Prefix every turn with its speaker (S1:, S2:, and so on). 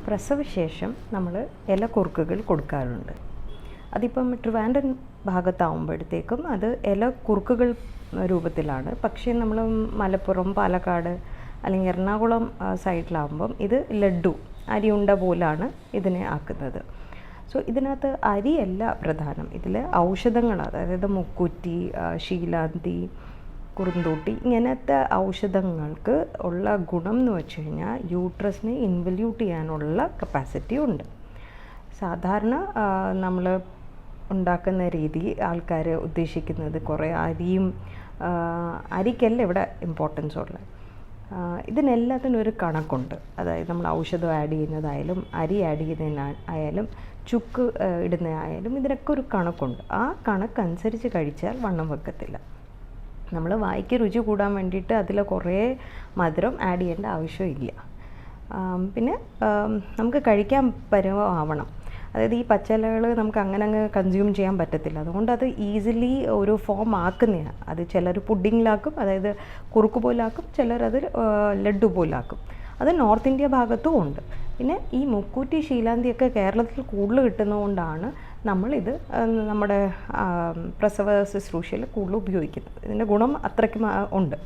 S1: പ്രസവശേഷം നമ്മൾ ഇലക്കുറുക്കുകൾ കൊടുക്കാറുണ്ട്. അതിപ്പം ട്രിവാൻഡ്രം ഭാഗത്താവുമ്പോഴത്തേക്കും അത് ഇലക്കുറുക്കുകൾ രൂപത്തിലാണ്. പക്ഷേ നമ്മൾ മലപ്പുറം, പാലക്കാട് അല്ലെങ്കിൽ എറണാകുളം സൈഡിലാകുമ്പം ഇത് ലഡ്ഡു, അരിയുണ്ട പോലാണ് ഇതിനെ ആക്കുന്നത്. സോ ഇതിനകത്ത് അരിയല്ല പ്രധാനം, ഇതിൽ ഔഷധങ്ങൾ, അതായത് മുക്കുറ്റി, ശീലാന്തി, കുറുന്തോട്ടി, ഇങ്ങനത്തെ ഔഷധങ്ങൾക്ക് ഉള്ള ഗുണം എന്ന് വെച്ച് കഴിഞ്ഞാൽ യൂട്രസിനെ ഇൻവല്യൂട്ട് ചെയ്യാനുള്ള കപ്പാസിറ്റി ഉണ്ട്. സാധാരണ നമ്മൾ ഉണ്ടാക്കുന്ന രീതി ആൾക്കാർ ഉദ്ദേശിക്കുന്നത് കുറേ അരിക്കല്ല ഇവിടെ ഇമ്പോർട്ടൻസ് ഉള്ളത്. ഇതിനെല്ലാത്തിനും ഒരു കണക്കുണ്ട്. അതായത് നമ്മൾ ഔഷധം ആഡ് ചെയ്യുന്നതായാലും അരി ആഡ് ചെയ്യുന്നതിനായാലും ചുക്ക് ഇടുന്നതായാലും ഇതിനൊക്കെ ഒരു കണക്കുണ്ട്. ആ കണക്കനുസരിച്ച് കഴിച്ചാൽ വണ്ണം വെക്കത്തില്ല. നമ്മൾ വായിക്ക് രുചി കൂടാൻ വേണ്ടിയിട്ട് അതിൽ കുറേ മധുരം ആഡ് ചെയ്യേണ്ട ആവശ്യമില്ല. പിന്നെ നമുക്ക് കഴിക്കാൻ പരുവമാവണം. അതായത് ഈ പച്ചിലകൾ നമുക്ക് അങ്ങനെ അങ്ങ് കൺസ്യൂം ചെയ്യാൻ പറ്റത്തില്ല. അതുകൊണ്ട് അത് ഈസിലി ഒരു ഫോം ആക്കുന്നതാണ്. അത് ചിലർ പുഡിങ്ങിലാക്കും, അതായത് കുറുക്ക് പോലാക്കും, ചിലരത് ലഡ്ഡു പോലാക്കും. അത് നോർത്ത് ഇന്ത്യ ഭാഗത്തും ഉണ്ട്. പിന്നെ ഈ മുക്കൂറ്റി, ശീലാന്തിയൊക്കെ കേരളത്തിൽ കൂടുതൽ കിട്ടുന്നതുകൊണ്ടാണ് നമ്മളിത് നമ്മുടെ പ്രസവ ശുശ്രൂഷയിൽ കൂടുതൽ ഉപയോഗിക്കുന്നത്. ഇതിൻ്റെ ഗുണം അത്രയ്ക്കും ഉണ്ട്.